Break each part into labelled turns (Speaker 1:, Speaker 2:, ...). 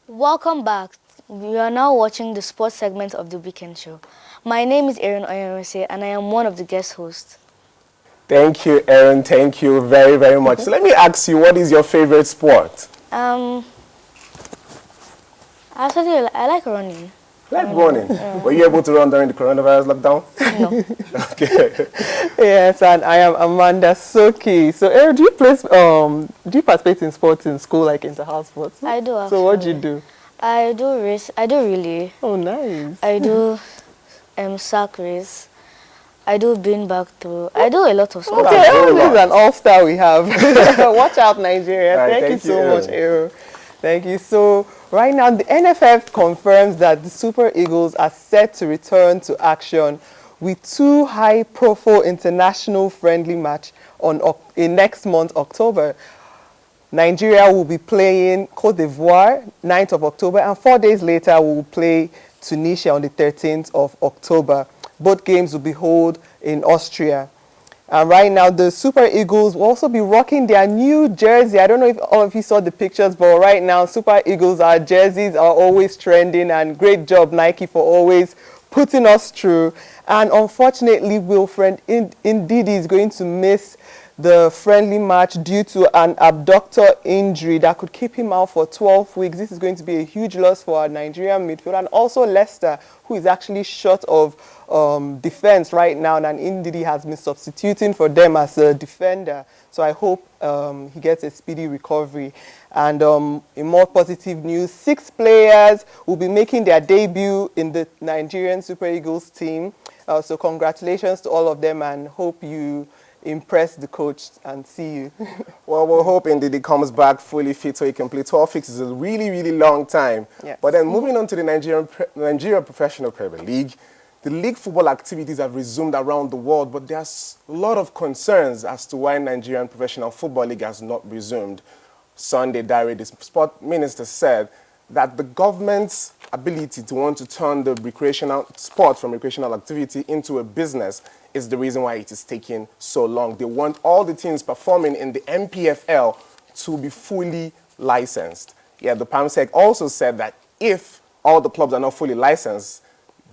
Speaker 1: Welcome back. We are now watching the sports segment of the weekend show. My name is Erun Oyemwense and I am one of the guest hosts.
Speaker 2: Thank you, Erun. Thank you very, very much. So let me ask you, what is your favorite sport?
Speaker 1: Actually, I like running.
Speaker 2: Like running. Were you able to run during the coronavirus lockdown?
Speaker 1: No.
Speaker 2: Okay.
Speaker 3: Yes, and I am Amanda Soki. So, Erun, do you participate in sports in school, like inter-house sports?
Speaker 1: I do,
Speaker 3: So, what do you
Speaker 1: actually.
Speaker 3: do?
Speaker 1: I do race. I do relay.
Speaker 3: Oh, nice.
Speaker 1: I do sack race. I do beanbag throw. I do a lot of sports.
Speaker 3: Okay,
Speaker 2: That's very
Speaker 3: Erun is
Speaker 2: well.
Speaker 3: an all-star we have. Watch out, Nigeria.
Speaker 2: All right,
Speaker 3: Thank you
Speaker 2: thank you,
Speaker 3: so much,
Speaker 2: Erun.
Speaker 3: Erun. Thank you. So, right now, the NFF confirms that the Super Eagles are set to return to action with 2 high-profile international friendly match in next month, October. Nigeria will be playing Cote d'Ivoire, 9th of October, and 4 days later we will play Tunisia on the 13th of October. Both games will be held in Austria. And right now, the Super Eagles will also be rocking their new jersey. I don't know if all of you saw the pictures, but right now, Super Eagles, our jerseys are always trending, and great job, Nike, for always putting us through. And unfortunately, Wilfred Ndidi is going to miss the friendly match due to an abductor injury that could keep him out for 12 weeks. This is going to be a huge loss for our Nigerian midfield, and also Leicester, who is actually short of defense right now, and Ndidi has been substituting for them as a defender. So I hope he gets a speedy recovery. And in more positive news, 6 players will be making their debut in the Nigerian Super Eagles team. So congratulations to all of them, and hope you impress the coach and see you.
Speaker 2: Well, we're hoping that he comes back fully fit so he can play. 12 weeks is a really, really long time.
Speaker 3: Yes.
Speaker 2: But then moving on to the Nigerian Professional Premier League, the league football activities have resumed around the world, but there's a lot of concerns as to why Nigerian Professional Football League has not resumed. Sunday Diary, the sport minister, said that the government's ability to want to turn the recreational sport from recreational activity into a business is the reason why it is taking so long. They want all the teams performing in the MPFL to be fully licensed. Yeah, the PAMSEC also said that if all the clubs are not fully licensed,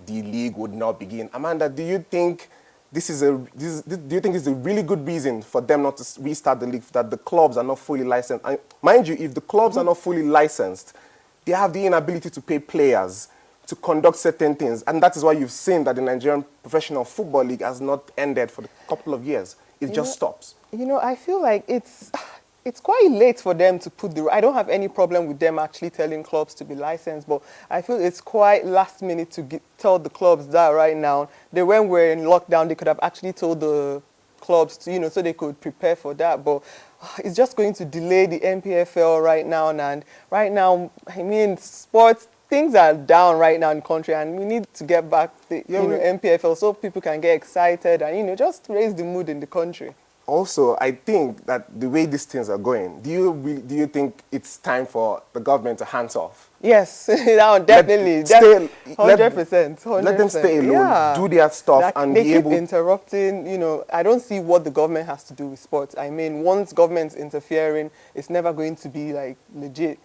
Speaker 2: the league would not begin. Amanda, do you think this is a really good reason for them not to restart the league, that the clubs are not fully licensed? And mind you, if the clubs are not fully licensed, they have the inability to pay players to conduct certain things. And that is why you've seen that the Nigerian Professional Football League has not ended for a couple of years. It just stops.
Speaker 3: You know, I feel like it's quite late for them to put I don't have any problem with them actually telling clubs to be licensed, but I feel it's quite last minute to tell the clubs that right now. When we're in lockdown, they could have actually told the clubs to, so they could prepare for that. But it's just going to delay the MPFL right now. And right now, I mean, sports, things are down right now in the country, and we need to get back the MPFL so people can get excited and, just raise the mood in the country.
Speaker 2: Also, I think that the way these things are going, do you think it's time for the government to hands off?
Speaker 3: Yes, definitely. 100%.
Speaker 2: Let them stay alone,
Speaker 3: Yeah.
Speaker 2: do their stuff, and
Speaker 3: they
Speaker 2: be
Speaker 3: keep
Speaker 2: able.
Speaker 3: interrupting. I don't see what the government has to do with sports. I mean, once government's interfering, it's never going to be like legit.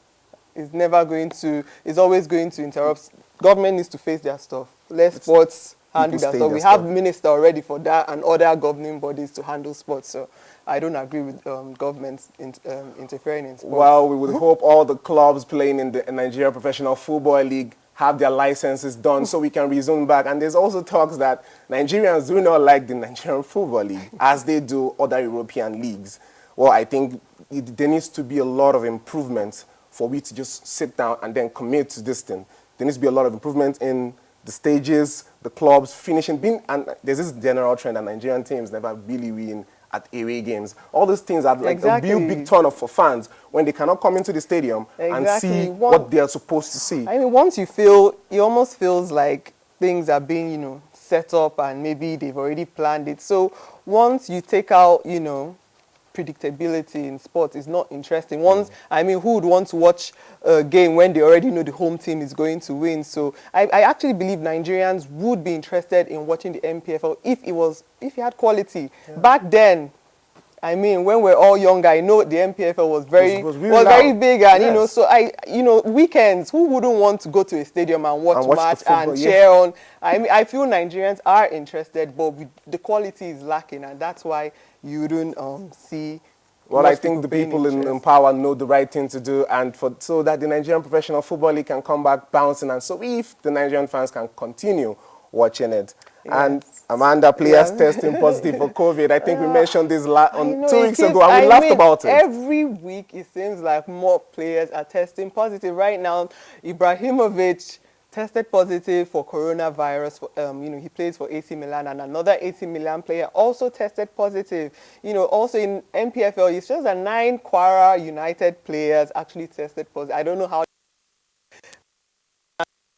Speaker 3: It's always going to interrupt. Government needs to face their stuff. Let sports handle that stuff. We have minister already for that, and other governing bodies to handle sports. So I don't agree with governments interfering in sports.
Speaker 2: Well, we would hope all the clubs playing in the Nigerian Professional Football League have their licenses done so we can resume back. And there's also talks that Nigerians do not like the Nigerian Football League as they do other European leagues. Well, I think there needs to be a lot of improvements for we to just sit down and then commit to this thing. There needs to be a lot of improvement in the stages, the clubs finishing. And there's this general trend that Nigerian teams never really win at away games. All these things are like a big turn off for fans when they cannot come into the stadium and see what they are supposed to see.
Speaker 3: I mean, once it almost feels like things are being, set up, and maybe they've already planned it. So once you take out, predictability in sports, is not interesting. Who would want to watch a game when they already know the home team is going to win? So I actually believe Nigerians would be interested in watching the MPFL if it had quality. Yeah. Back then, I mean, when we're all younger, I know the MPFL was
Speaker 2: Was really
Speaker 3: very
Speaker 2: loud.
Speaker 3: big, and
Speaker 2: Yes.
Speaker 3: so weekends, who wouldn't want to go to a stadium and watch
Speaker 2: And watch the
Speaker 3: match
Speaker 2: football,
Speaker 3: and
Speaker 2: yeah.
Speaker 3: cheer on? I mean, I feel Nigerians are interested, but the quality is lacking, and that's why you wouldn't see.
Speaker 2: Well,
Speaker 3: much
Speaker 2: I think the
Speaker 3: paying
Speaker 2: people in
Speaker 3: interest.
Speaker 2: power know the right thing to do, and so that the Nigerian Professional Football League can come back bouncing, and so if the Nigerian fans can continue watching it. And
Speaker 3: Yes.
Speaker 2: Amanda, players
Speaker 3: Yeah.
Speaker 2: testing positive for COVID. I think we mentioned this
Speaker 3: I
Speaker 2: on
Speaker 3: know
Speaker 2: 2
Speaker 3: it
Speaker 2: weeks
Speaker 3: keeps-
Speaker 2: ago, and we
Speaker 3: I
Speaker 2: laughed
Speaker 3: mean,
Speaker 2: about it.
Speaker 3: Every week, it seems like more players are testing positive. Right now, Ibrahimovic tested positive for coronavirus. He plays for AC Milan, and another AC Milan player also tested positive. Also in MPFL, it's just that 9 Kwara United players actually tested positive. I don't know how it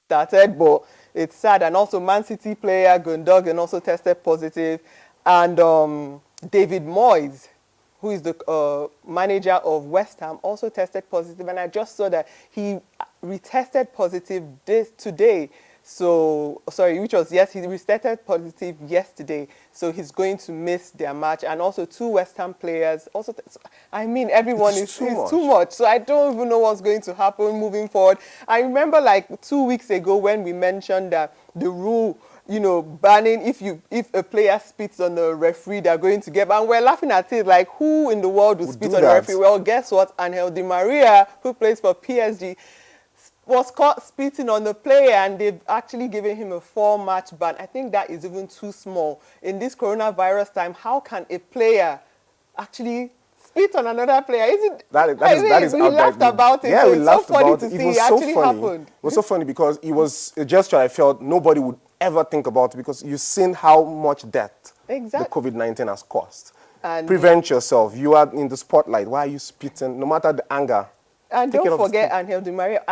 Speaker 3: started, but it's sad. And also Man City player Gundogan also tested positive, and David Moyes, who is the manager of West Ham, also tested positive. And I just saw that he retested positive today. So, sorry, which was, yes, he retested positive yesterday. So he's going to miss their match. And also 2 West Ham players also, I mean, everyone
Speaker 2: It's
Speaker 3: is
Speaker 2: too
Speaker 3: too much. So I don't even know what's going to happen moving forward. I remember like 2 weeks ago when we mentioned that the rule, banning if a player spits on the referee, they're going to get, and we're laughing at it like, who in the world would spit
Speaker 2: do
Speaker 3: on the
Speaker 2: that?
Speaker 3: referee? Well, guess what? Angel Di Maria, who plays for PSG, was caught spitting on the player, and they've actually given him a 4-match ban. I think that is even too small. In this coronavirus time, how can a player actually spit on another player?
Speaker 2: That is
Speaker 3: we
Speaker 2: outright
Speaker 3: laughed
Speaker 2: rude.
Speaker 3: about it.
Speaker 2: Yeah,
Speaker 3: So
Speaker 2: we
Speaker 3: it's
Speaker 2: laughed
Speaker 3: so funny
Speaker 2: about
Speaker 3: to
Speaker 2: it.
Speaker 3: see
Speaker 2: It was
Speaker 3: it
Speaker 2: so
Speaker 3: actually
Speaker 2: funny.
Speaker 3: happened.
Speaker 2: It was so funny because it was a gesture I felt nobody would ever think about, because you've seen how much death
Speaker 3: Exactly.
Speaker 2: the COVID-19 has caused.
Speaker 3: And
Speaker 2: Prevent yourself. You are in the spotlight. Why are you spitting? No matter the anger.
Speaker 3: And
Speaker 2: Take it
Speaker 3: don't
Speaker 2: off
Speaker 3: forget,
Speaker 2: the
Speaker 3: Angel Di Maria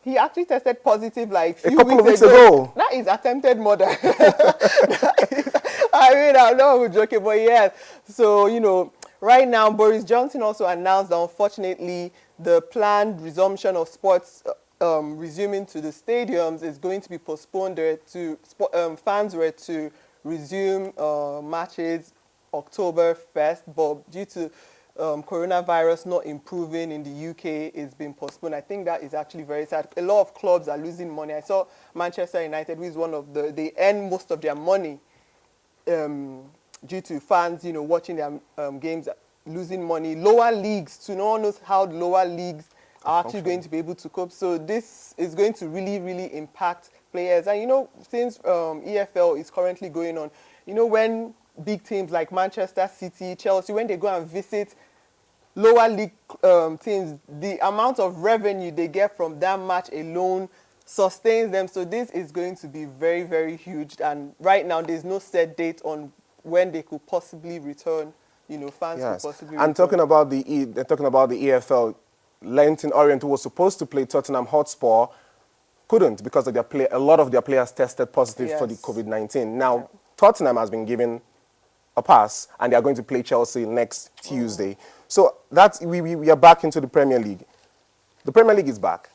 Speaker 3: he actually tested positive like
Speaker 2: A
Speaker 3: few
Speaker 2: couple of
Speaker 3: weeks
Speaker 2: weeks ago.
Speaker 3: That is attempted murder. I mean, I'm not joking, but yes. So, right now, Boris Johnson also announced that unfortunately the planned resumption of sports resuming to the stadiums is going to be postponed. Fans were to resume matches October 1st, but due to coronavirus not improving in the UK, it's been postponed. I think that is actually very sad. A lot of clubs are losing money. I saw Manchester United, who is one of they earn most of their money due to fans, watching their games, losing money. Lower leagues, too. No one knows how the lower leagues are actually going to be able to cope. So this is going to really, really impact players. And, since EFL is currently going on, when big teams like Manchester City, Chelsea, when they go and visit lower league teams, the amount of revenue they get from that match alone sustains them. So this is going to be very, very huge. And right now, there's no set date on when they could possibly return. Fans could possibly return.
Speaker 2: And talking about the EFL, Leyton Orient, who was supposed to play Tottenham Hotspur, couldn't because of a lot of their players tested positive for the COVID-19. Now, Tottenham has been given a pass, and they are going to play Chelsea next Tuesday. So we are back into the Premier League. The Premier League is back,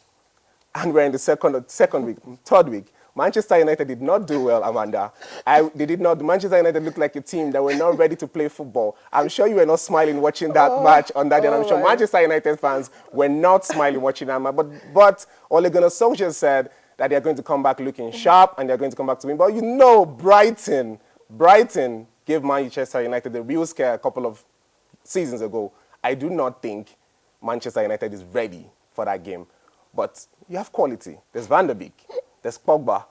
Speaker 2: and we're in the third week. Manchester United did not do well, Amanda. They did not. Manchester United looked like a team that were not ready to play football. I'm sure you were not smiling watching that match on that day, and I'm sure Manchester United fans were not smiling watching that match. But Ole Gunnar Solskjaer said that they are going to come back looking sharp, and they're going to come back to win. But Brighton gave Manchester United the real scare a couple of seasons ago. I do not think Manchester United is ready for that game. But you have quality. There's Van der Beek, there's Pogba,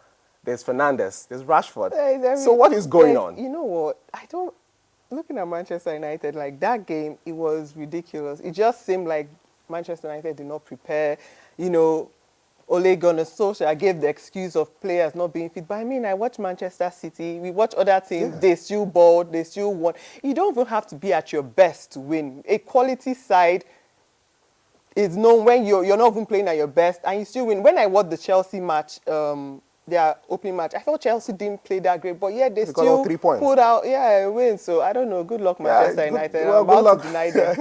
Speaker 2: there's Fernandes, there's Rashford. So what is going on?
Speaker 3: You know what? Looking at Manchester United, like that game, it was ridiculous. It just seemed like Manchester United did not prepare. Ole Gunnar Solskjaer gave the excuse of players not being fit. But I mean, I watch Manchester City. We watch other teams. Yeah. They still balled. They still won. You don't even have to be at your best to win. A quality side is known when you're not even playing at your best and you still win. When I watched the Chelsea match, their opening match, I thought Chelsea didn't play that great, but yeah, they still
Speaker 2: 3 points.
Speaker 3: pulled out, a win. So I don't know. Good luck, Manchester United.
Speaker 2: Well,
Speaker 3: I'm about to deny them.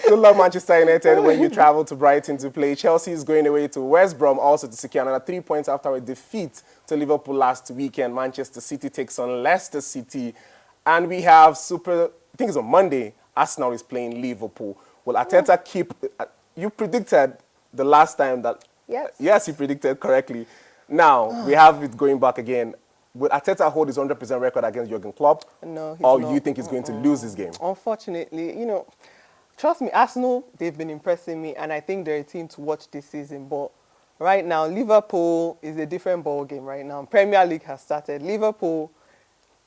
Speaker 2: Good luck, Manchester United, when you travel to Brighton to play. Chelsea is going away to West Brom also to secure another 3 points after a defeat to Liverpool last weekend. Manchester City takes on Leicester City. And we have I think it's on Monday, Arsenal is playing Liverpool. Will Arteta keep... you predicted the last time that...
Speaker 3: Yes.
Speaker 2: Yes, you predicted correctly. Now, we have it going back again. Will Arteta hold his 100% record against Jurgen Klopp?
Speaker 3: No, he's
Speaker 2: or
Speaker 3: not.
Speaker 2: you think he's going to lose this game?
Speaker 3: Unfortunately, trust me, Arsenal, they've been impressing me, and I think they're a team to watch this season. But right now, Liverpool is a different ball game right now. Premier League has started. Liverpool,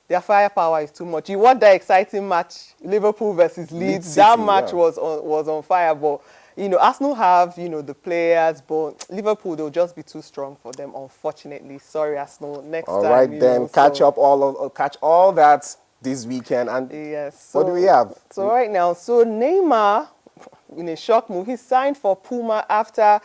Speaker 3: their firepower is too much. You want that exciting match, Liverpool versus Leeds.
Speaker 2: City,
Speaker 3: that match
Speaker 2: yeah.
Speaker 3: was on fire. But, Arsenal have, the players, but Liverpool, they'll just be too strong for them, unfortunately. Sorry, Arsenal. Next time.
Speaker 2: All right, then, catch all that this weekend. And
Speaker 3: yes.
Speaker 2: what do we have?
Speaker 3: So right now, Neymar, in a shock move, he signed for Puma after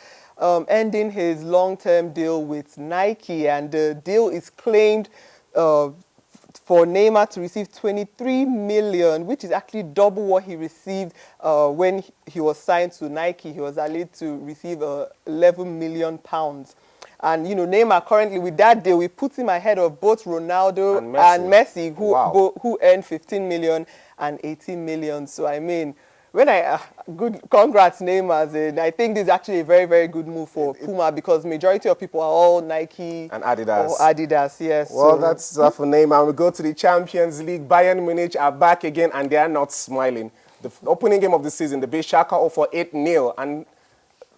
Speaker 3: ending his long-term deal with Nike, and the deal is claimed for Neymar to receive 23 million, which is actually double what he received when he was signed to Nike. He was allowed to receive 11 million pounds. And, Neymar currently, with that deal, we put him ahead of both Ronaldo and Messi, who earned 15 million and 18 million. So, I mean, congrats Neymar. I think this is actually a very, very good move for Puma, because majority of people are all Nike
Speaker 2: and Adidas.
Speaker 3: Or Adidas, yes.
Speaker 2: Well, that's for Neymar. We go to the Champions League. Bayern Munich are back again, and they are not smiling. The opening game of the season, they beat Schalke for 8-0, and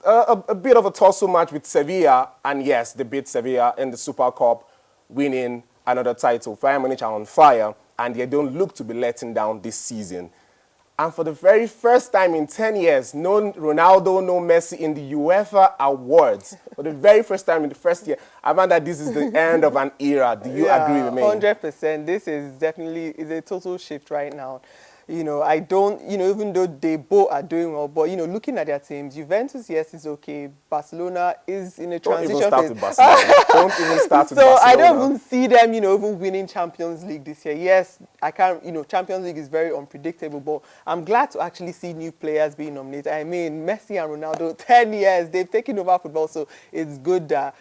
Speaker 2: a bit of a tussle match with Sevilla, and yes, they beat Sevilla in the Super Cup, winning another title. Bayern Munich are on fire, and they don't look to be letting down this season. And for the very first time in 10 years, no Ronaldo, no Messi in the UEFA awards. For the very first time in the first year, I find that this is the end of an era. Do you agree with me?
Speaker 3: 100%. This is definitely a total shift right now. I don't, even though they both are doing well, but, looking at their teams, Juventus, yes, is okay. Barcelona is in a transition phase.
Speaker 2: Don't even start with Barcelona. Don't even start with Barcelona.
Speaker 3: So I don't even see them, even winning Champions League this year. Yes, I can't, Champions League is very unpredictable, but I'm glad to actually see new players being nominated. I mean, Messi and Ronaldo, 10 years, they've taken over football, so it's good that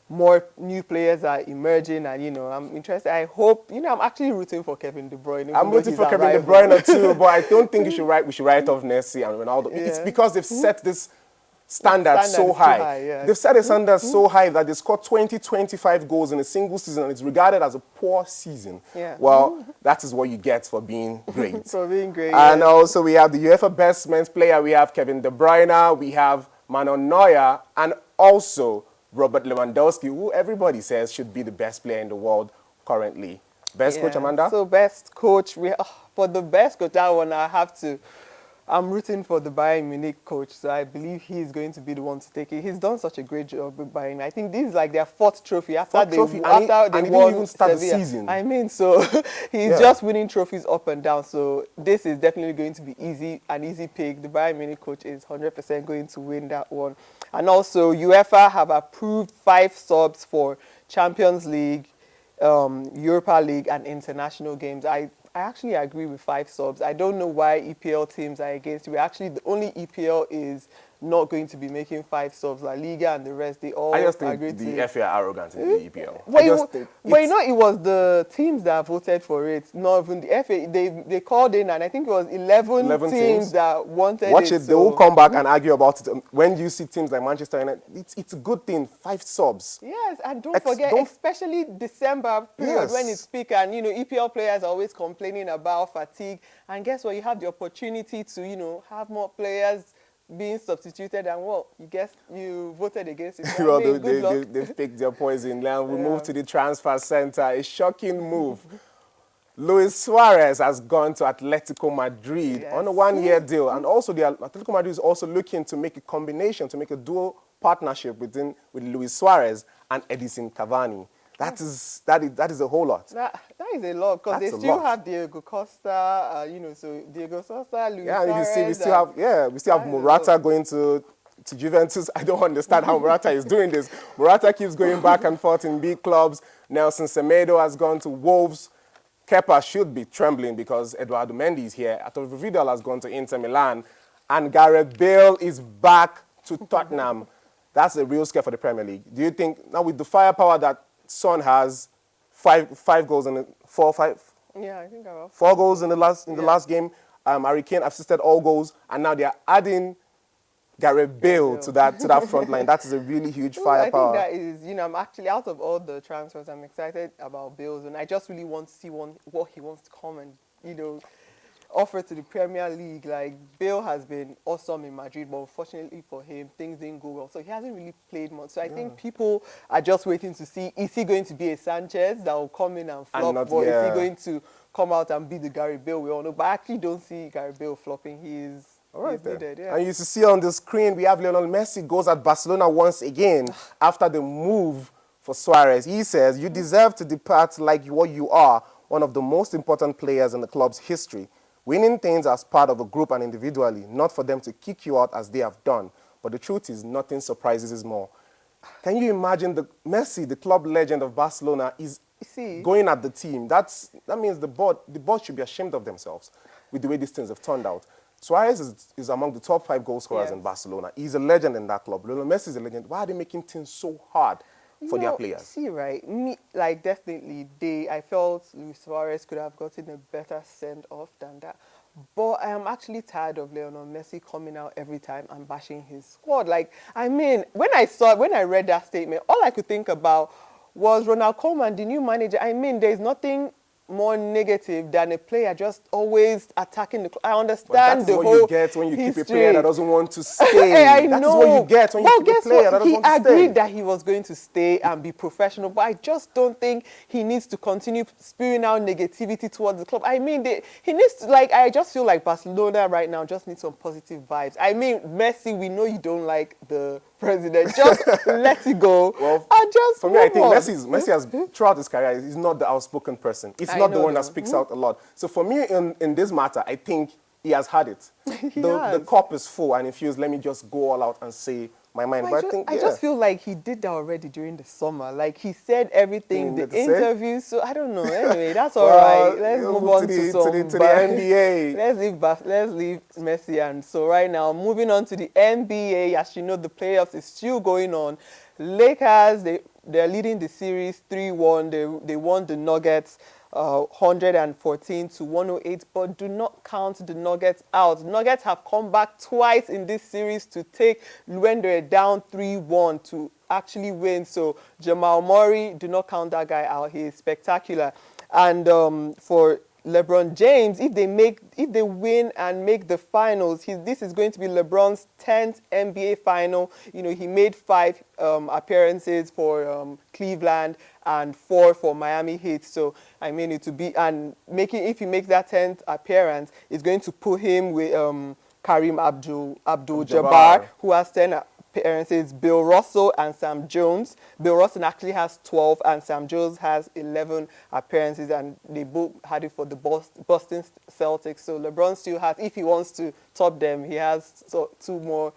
Speaker 3: more new players are emerging, and I'm interested. I hope I'm actually rooting for Kevin De Bruyne.
Speaker 2: I'm rooting for Kevin De Bruyne too, but I don't think we should write off Messi and Ronaldo. Yeah. It's because they've set this standard so high.
Speaker 3: Yes.
Speaker 2: They've set a standard so high that they scored 25 goals in a single season, and it's regarded as a poor season.
Speaker 3: Yeah.
Speaker 2: Well, that is what you get for being great.
Speaker 3: For being great.
Speaker 2: And also we have the UEFA Best Men's Player. We have Kevin De Bruyne, we have Manuel Neuer, and also Robert Lewandowski, who everybody says should be the best player in the world currently. Best coach, Amanda?
Speaker 3: So best coach, for the best coach, that one I'm rooting for the Bayern Munich coach, so I believe he's going to be the one to take it. He's done such a great job with Bayern. I think this is like their fourth trophy after they won
Speaker 2: even start
Speaker 3: Sevilla.
Speaker 2: The season.
Speaker 3: I mean, so he's just winning trophies up and down. So this is definitely going to be an easy pick. The Bayern Munich coach is 100% going to win that one. And also, UEFA have approved 5 subs for Champions League, Europa League, and international games. I actually agree with 5 subs. I don't know why EPL teams are against it. Actually, the only EPL is not going to be making 5 subs. La Liga and the rest, they all
Speaker 2: I just think
Speaker 3: agree
Speaker 2: the FA are arrogant in the EPL.
Speaker 3: It was the teams that voted for it, not even the FA. They called in, and I think it was 11 teams that wanted it.
Speaker 2: Watch it, they will come back and argue about it. When you see teams like Manchester United, it's a good thing, 5 subs.
Speaker 3: Yes, and don't forget, especially December period when it's peak, and EPL players are always complaining about fatigue. And guess what? You have the opportunity to have more players being substituted, and you voted against it.
Speaker 2: Well, they've picked their poison. Now we move to the transfer center. A shocking move. Luis Suarez has gone to Atletico Madrid on a 1-year deal, and also the Atletico Madrid is also looking to make a combination, to make a dual partnership with Luis Suarez and Edison Cavani. That is a whole lot.
Speaker 3: That is a lot, because they still have Diego Costa, so Diego Costa, Luis Suarez.
Speaker 2: We still have Morata going to Juventus. I don't understand how Morata is doing this. Morata keeps going back and forth in big clubs. Nelson Semedo has gone to Wolves. Kepa should be trembling because Eduardo Mendy is here. Arturo Vidal has gone to Inter Milan. And Gareth Bale is back to Tottenham. That's a real scare for the Premier League. Do you think, now with the firepower that Son has, 5 goals in 4 goals in the last game, Harry Kane assisted all goals, and now they are adding Gareth Bale to that front line. That is a really huge firepower.
Speaker 3: I think that is, I'm actually, out of all the transfers, I'm excited about Bale's, and I just really want to see what he wants to come and, offer to the Premier League. Like, Bale has been awesome in Madrid, but unfortunately for him, things didn't go well. So he hasn't really played much. So I think people are just waiting to see, is he going to be a Sanchez that will come in and flop, or is he going to come out and be the Gary Bale we all know? But I actually don't see Gary Bale flopping. He's needed,
Speaker 2: And you see on the screen, we have Lionel Messi goes at Barcelona once again after the move for Suarez. He says, "You deserve to depart like what you are, one of the most important players in the club's history. Winning things as part of a group and individually, not for them to kick you out as they have done. But the truth is, nothing surprises us more." Can you imagine Messi, the club legend of Barcelona, is going at the team? That means the board should be ashamed of themselves with the way these things have turned out. Suarez is among the top 5 goal scorers in Barcelona. He's a legend in that club. Lionel Messi is a legend. Why are they making things so hard for their players?
Speaker 3: Definitely, I felt Luis Suarez could have gotten a better send-off than that. But I am actually tired of Lionel Messi coming out every time and bashing his squad. When I read that statement, all I could think about was Ronald Koeman, the new manager. There's nothing more negative than a player just always attacking the club. I understand the whole
Speaker 2: what you get when you keep a player that doesn't want to stay.
Speaker 3: I know.
Speaker 2: That is what you get when you keep a player that doesn't want to stay.
Speaker 3: He agreed that he was going to stay and be professional, but I just don't think he needs to continue spewing out negativity towards the club. He needs to, I just feel like Barcelona right now just needs some positive vibes. Messi, we know you don't like the president. Just let it go.
Speaker 2: Well,
Speaker 3: and just
Speaker 2: for me, I think Messi has, throughout his career, he's not the outspoken person. He's not the one that speaks out a lot. So for me, in this matter, I think he has had it. The cup is full, and he feels, let me just go all out and say my mind.
Speaker 3: I just feel like he did that already during the summer. Like, he said everything, the interviews. So I don't know. Anyway, that's all right. Let's move on to the
Speaker 2: NBA.
Speaker 3: Let's leave Messi. And so right now, moving on to the NBA. As you know, the playoffs is still going on. Lakers, they're leading the series 3-1. They won the Nuggets 114 to 108, but do not count the Nuggets out. Nuggets have come back twice in this series to take when they're down 3-1 to actually win. So Jamal Murray, do not count that guy out. He is spectacular. And for LeBron James, if they win and make the finals, this is going to be LeBron's 10th NBA final. He made 5 appearances for Cleveland and 4 for Miami Heat. So it to be, and if he makes that 10th appearance, it's going to put him with Kareem Abdul-Jabbar, who has 10 appearances, Bill Russell and Sam Jones. Bill Russell actually has 12 and Sam Jones has 11 appearances, and they both had it for the Boston Celtics. So LeBron still has, if he wants to top them, he has 2 more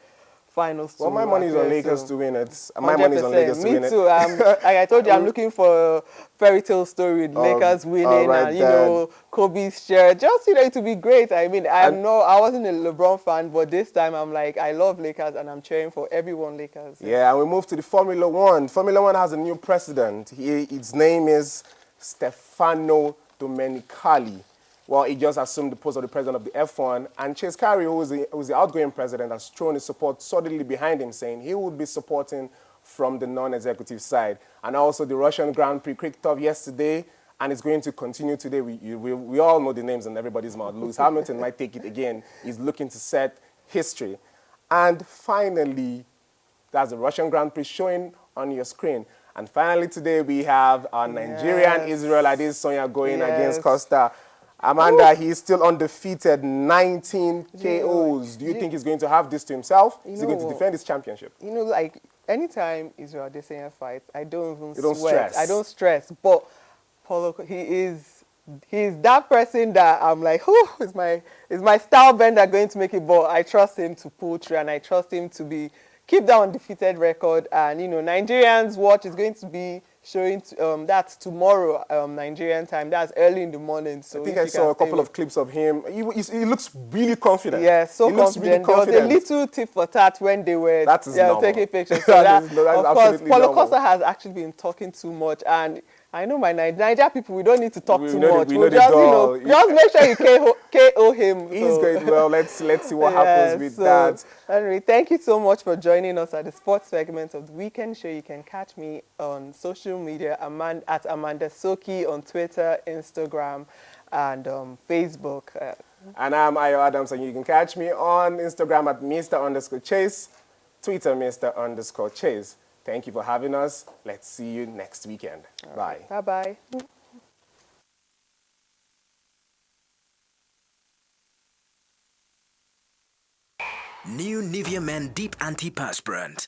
Speaker 3: finals.
Speaker 2: Well, my money is on Lakers to win it. My money is on Lakers to win it.
Speaker 3: Me too. Like I told you, I'm looking for a fairy tale story with Lakers winning, and Kobe's share. Just it to be great. I wasn't a LeBron fan, but this time I'm like, I love Lakers and I'm cheering for everyone Lakers.
Speaker 2: Yeah, and we move to the Formula One. Formula One has a new president. His name is Stefano Domenicali. Well, he just assumed the post of the president of the F1, and Chase Carey, who was the outgoing president, has thrown his support solidly behind him, saying he would be supporting from the non-executive side. And also the Russian Grand Prix kicked off yesterday, and it's going to continue today. We all know the names in everybody's mouth. Lewis Hamilton might take it again. He's looking to set history. And finally, that's the Russian Grand Prix showing on your screen. And finally today, we have our Nigerian Israel Adesanya going against Costa. Amanda, he's still undefeated, 19 KOs. Do you think he's going to have this to himself? Is he going to defend his championship?
Speaker 3: Anytime Israel Adesanya fights, I don't even
Speaker 2: sweat.
Speaker 3: Stress. I don't stress. But Paulo, he's that person that I'm like, is my style bender going to make it? But I trust him to pull through, and I trust him to keep that undefeated record. And Nigerians watch is going to be showing that's tomorrow Nigerian time. That's early in the morning. So
Speaker 2: I think I saw a couple of clips of him. He looks really confident.
Speaker 3: Yeah, so confident. There was a little tip for tat when they were taking pictures. So of course, Paulo Costa has actually been talking too much, and I know my Niger people, we don't need to talk
Speaker 2: We
Speaker 3: too
Speaker 2: know
Speaker 3: much.
Speaker 2: we
Speaker 3: We'll
Speaker 2: know the
Speaker 3: just,
Speaker 2: doll.
Speaker 3: just make sure you KO him.
Speaker 2: He's
Speaker 3: so.
Speaker 2: going well. Let's see what happens with
Speaker 3: so,
Speaker 2: that.
Speaker 3: Anyway, thank you so much for joining us at the sports segment of the weekend show. You can catch me on social media at Amanda Soki on Twitter, Instagram, and Facebook.
Speaker 2: And I'm Ayo Adams, and you can catch me on Instagram at Mr_Chase, Twitter Mr_Chase. Thank you for having us. Let's see you next weekend. Bye.
Speaker 3: Bye-bye.
Speaker 4: New Nivea Men Deep Antiperspirant.